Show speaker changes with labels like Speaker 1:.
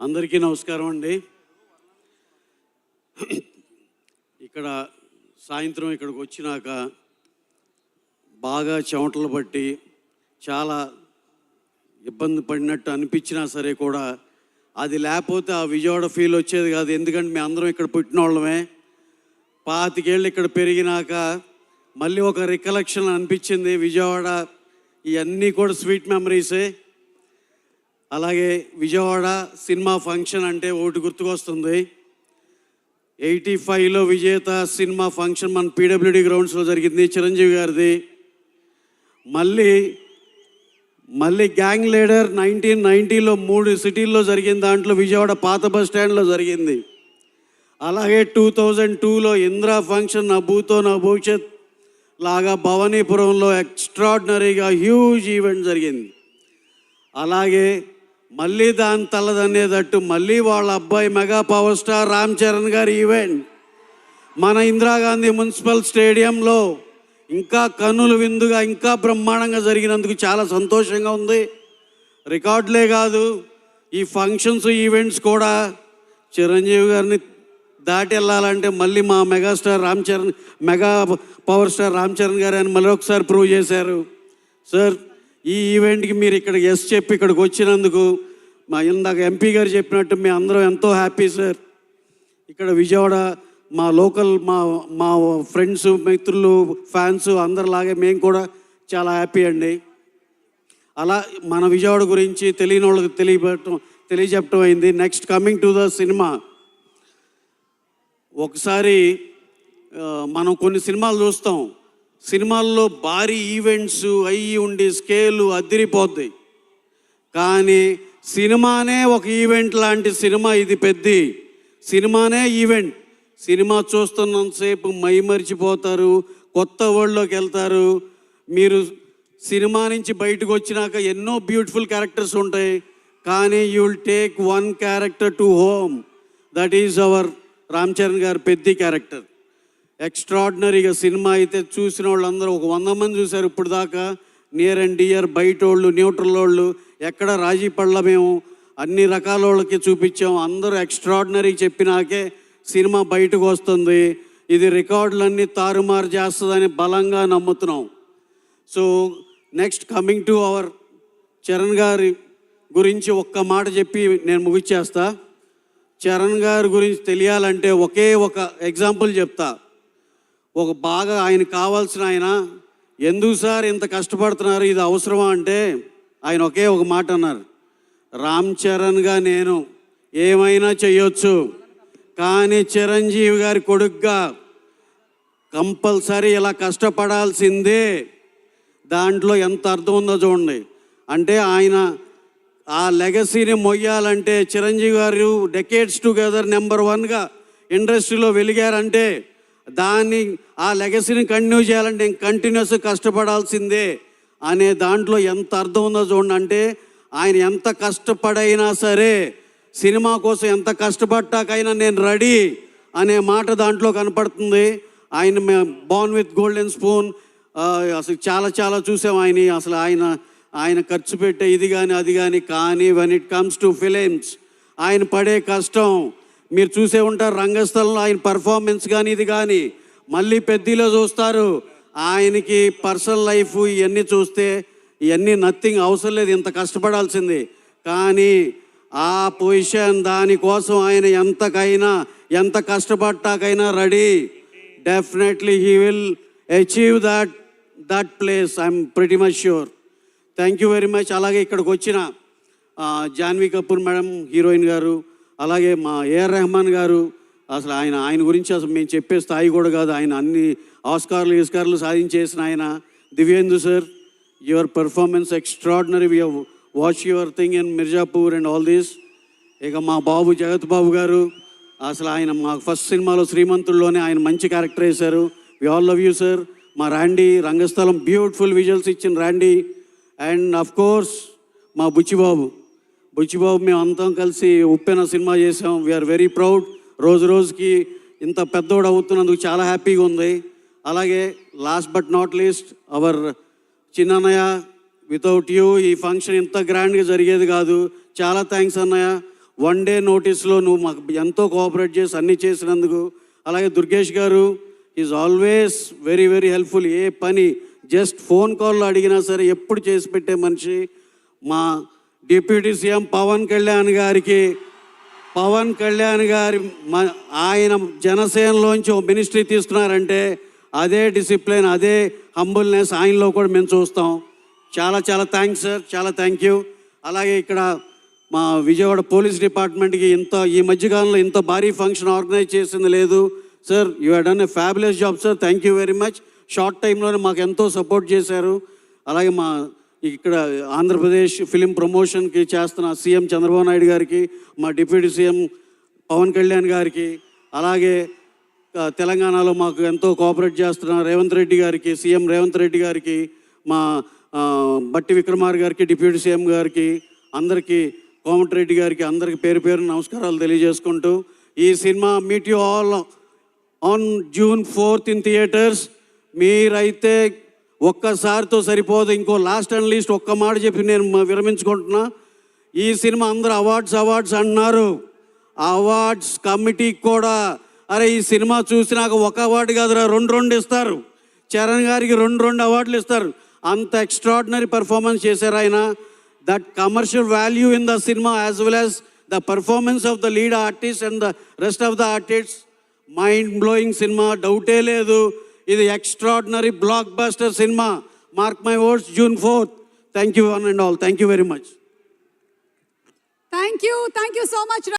Speaker 1: అందరికీ నమస్కారం అండి. ఇక్కడ సాయంత్రం ఇక్కడికి వచ్చినాక బాగా చెమటలు పట్టి చాలా ఇబ్బంది పడినట్టు అనిపించినా సరే కూడా అది లేకపోతే ఆ విజయవాడ ఫీల్ వచ్చేది కాదు. ఎందుకంటే మేము అందరం ఇక్కడ పుట్టిన వాళ్ళమే. 25 ఏళ్ళు ఇక్కడ పెరిగినాక మళ్ళీ ఒక రికలెక్షన్ అనిపించింది విజయవాడ. ఇవన్నీ కూడా స్వీట్ మెమరీసే. అలాగే విజయవాడ సినిమా ఫంక్షన్ అంటే ఒకటి గుర్తుకొస్తుంది. 85లో విజేత సినిమా ఫంక్షన్ మన పీడబ్ల్యూడి గ్రౌండ్స్లో జరిగింది, చిరంజీవి గారిది. మళ్ళీ గ్యాంగ్ లీడర్ 1990లో 3 సిటీల్లో జరిగింది. దాంట్లో విజయవాడ పాత బస్ స్టాండ్లో జరిగింది. అలాగే 2002లో ఇందిరా ఫంక్షన్ నా భూతో నా భవిష్యత్ లాగా భవానీపురంలో ఎక్స్ట్రాడినరీగా హ్యూజ్ ఈవెంట్ జరిగింది. అలాగే మళ్ళీ దాని తల్లదనేటట్టు మళ్ళీ వాళ్ళ అబ్బాయి mega power star Ram Charan గారి ఈవెంట్ మన ఇందిరాగాంధీ మున్సిపల్ స్టేడియంలో ఇంకా కన్నుల విందుగా ఇంకా బ్రహ్మాండంగా జరిగినందుకు చాలా సంతోషంగా ఉంది. రికార్డులే కాదు, ఈ ఫంక్షన్స్ ఈవెంట్స్ కూడా చిరంజీవి గారిని దాటి వెళ్ళాలంటే మళ్ళీ మా mega power star Ram Charan గారు అని మరొకసారి ప్రూవ్ చేశారు. సార్, ఈ ఈవెంట్కి మీరు ఇక్కడ ఎస్ చెప్పి ఇక్కడికి వచ్చినందుకు మా ఇందాక ఎంపీ గారు చెప్పినట్టు మేము అందరం ఎంతో హ్యాపీ సార్. ఇక్కడ విజయవాడ మా లోకల్ మా ఫ్రెండ్స్, మిత్రులు, ఫ్యాన్స్ అందరిలాగే మేము కూడా చాలా హ్యాపీ అండి. అలా మన విజయవాడ గురించి తెలియని వాళ్ళకి తెలియజెప్పడం అయింది. Next coming to the cinema. ఒకసారి మనం కొన్ని సినిమాలు చూస్తాం, సినిమాల్లో భారీ ఈవెంట్స్ అయ్యి ఉండి స్కేలు అదిరిపోద్ది. కానీ సినిమానే ఒక ఈవెంట్ లాంటి సినిమా ఇది. పెద్ద సినిమానే ఈవెంట్. సినిమా చూస్తున్నంతసేపు మైమరిచిపోతారు, కొత్త వరల్డ్లోకి వెళ్తారు. మీరు సినిమా నుంచి బయటకు వచ్చినాక ఎన్నో బ్యూటిఫుల్ క్యారెక్టర్స్ ఉంటాయి, కానీ you will take one character to home. That is our Ram Charan గారు పెద్ద క్యారెక్టర్. ఎక్స్ట్రాడినరీగా సినిమా అయితే చూసిన వాళ్ళందరూ ఒక 100 మంది చూశారు ఇప్పుడు దాకా. నియర్ అండ్ డియర్, బయట వాళ్ళు, న్యూట్రల్ వాళ్ళు, ఎక్కడ రాజీ పడల. మేము అన్ని రకాల వాళ్ళకి చూపించాం. అందరూ ఎక్స్ట్రాడినరీ చెప్పినాకే సినిమా బయటకు వస్తుంది. ఇది రికార్డులన్నీ తారుమారు చేస్తుందని బలంగా నమ్ముతున్నాం. So next coming to our Charan గారి గురించి ఒక్క మాట చెప్పి నేను ముగిచ్చేస్తా. చరణ్ గారి గురించి తెలియాలంటే ఒకే ఒక ఎగ్జాంపుల్ చెప్తా. బాగా ఆయన కావాల్సిన ఆయన ఎందుకు సార్ ఇంత కష్టపడుతున్నారు, ఇది అవసరమా అంటే ఆయన ఒకే ఒక మాట అన్నారు, రామ్ చరణ్గా నేను ఏమైనా చేయొచ్చు, కానీ చిరంజీవి గారి కొడుకుగా కంపల్సరీ ఇలా కష్టపడాల్సిందే. దాంట్లో ఎంత అర్థం ఉందో చూడండి. అంటే ఆయన ఆ లెగసీని మొయ్యాలంటే చిరంజీవి గారు డెకేడ్స్ టుగెదర్ నెంబర్ 1గా ఇండస్ట్రీలో వెలిగారంటే ఆ లెగసీని కంటిన్యూ చేయాలంటే కంటిన్యూస్ కష్టపడాల్సిందే అనే దాంట్లో ఎంత అర్థం ఉందో చూడండి. అంటే ఆయన ఎంత కష్టపడైనా సరే, సినిమా కోసం ఎంత కష్టపడ్డాకైనా నేను రెడీ అనే మాట దాంట్లో కనపడుతుంది. ఆయన బోర్న్ విత్ గోల్డెన్ స్పూన్ అసలు చాలా చూసాం ఆయన. అసలు ఆయన ఖర్చు పెట్టే ఇది కానీ అది కానీ when it comes to films ఆయన పడే కష్టం మీరు చూసే ఉంటారు. రంగస్థలంలో ఆయన పర్ఫార్మెన్స్ కానీ ఇది కానీ మళ్ళీ పెద్దలో చూస్తారు. ఆయనకి పర్సనల్ లైఫ్ ఇవన్నీ చూస్తే ఇవన్నీ నథింగ్, అవసరం లేదు, ఇంత కష్టపడాల్సింది. కానీ ఆ పొజిషన్ దానికోసం ఆయన ఎంత కష్టపడ్డాకైనా ready. Definitely he will achieve that place. I'm pretty much sure. Thank you very much. అలాగే ఇక్కడికి వచ్చిన జాన్వీ కపూర్ మేడం, హీరోయిన్ గారు, అలాగే మా ఏఆర్ రెహమాన్ గారు, అసలు ఆయన గురించి అసలు మేము చెప్పే స్థాయి కూడా కాదు. ఆయన అన్ని ఆస్కార్లు సాధించేసిన ఆయన. Divyendu sir, your performance extraordinary. We have watch your thing in Mirzapur and all this. ఇక మా బాబు జగత్ బాబు గారు, అసలు ఆయన మా ఫస్ట్ సినిమాలో శ్రీమంతుల్లోనే ఆయన మంచి క్యారెక్టర్ వేశారు. We all love you sir. మా ర్యాండీ, రంగస్థలం బ్యూటిఫుల్ విజువల్స్ ఇచ్చిన ర్యాండీ. అండ్ అఫ్ కోర్స్ మా బుచ్చిబాబు మేము అంతా కలిసి ఉప్పెన సినిమా చేసాం. We're very proud. రోజుకి ఇంత పెద్దోడు అవుతున్నందుకు చాలా హ్యాపీగా ఉంది. అలాగే last but not least our చిన్నన్నయ్య, వితౌట్ యూ ఈ ఫంక్షన్ ఇంత గ్రాండ్గా జరిగేది కాదు. చాలా థ్యాంక్స్ అన్నయ్య. 1 డే నోటీస్లో నువ్వు మాకు ఎంతో కోఆపరేట్ చేసి అన్నీ చేసినందుకు. అలాగే Durgesh garu is always very very helpful. ఏ పని జస్ట్ ఫోన్ కాల్లో అడిగినా సరే ఎప్పుడు చేసి పెట్టే మనిషి. మా డిప్యూటీ సీఎం పవన్ కళ్యాణ్ గారి ఆయన జనసేనలోంచి ఒక మినిస్ట్రీ తీసుకున్నారంటే అదే డిసిప్లిన్, అదే హంబుల్నెస్ ఆయనలో కూడా మేము చూస్తాం. చాలా చాలా థ్యాంక్స్ సార్, చాలా థ్యాంక్ యూ. అలాగే ఇక్కడ మా విజయవాడ పోలీస్ డిపార్ట్మెంట్కి ఈ మధ్యకాలంలో ఇంత భారీ ఫంక్షన్ ఆర్గనైజ్ చేసింది లేదు sir. You have done a fabulous job sir. Thank you very much. Short టైంలోనే మాకు ఎంతో సపోర్ట్ చేశారు. అలాగే మా ఇక్కడ ఆంధ్రప్రదేశ్ ఫిలిం ప్రమోషన్కి చేస్తున్న సీఎం చంద్రబాబు నాయుడు గారికి, మా డిప్యూటీ సీఎం పవన్ కళ్యాణ్ గారికి, అలాగే తెలంగాణలో మాకు ఎంతో కోఆపరేట్ చేస్తున్న రేవంత్ రెడ్డి గారికి, సీఎం రేవంత్ రెడ్డి గారికి, మా బట్టి విక్రమార్ గారికి, డిప్యూటీ సీఎం గారికి, అందరికీ కోమటిరెడ్డి గారికి, అందరికి పేరు పేరు నమస్కారాలు తెలియజేసుకుంటూ ఈ cinema meet you all on June 4th in theatres. మీరైతే ఒక్కసారితో సరిపోదు. ఇంకో లాస్ట్ అండ్ లీస్ట్ ఒక్క మాట చెప్పి నేను విరమించుకుంటున్నా. ఈ సినిమా అందరూ అవార్డ్స్ అన్నారు. అవార్డ్స్ కమిటీకి కూడా అరే ఈ సినిమా చూసినాక ఒక అవార్డు కాదురా, 2 ఇస్తారు. చరణ్ గారికి 2 అవార్డులు ఇస్తారు. అంత ఎక్స్ట్రాడినరీ పర్ఫార్మెన్స్ చేశారు ఆయన. That commercial value in the cinema as well as the performance of the lead artist and the rest of the artist, mind blowing cinema, డౌటే లేదు. ఇది extraordinary block buster cinema. Mark my words, June 4th. Thank you one and all. Thank you very much.
Speaker 2: Thank you so much.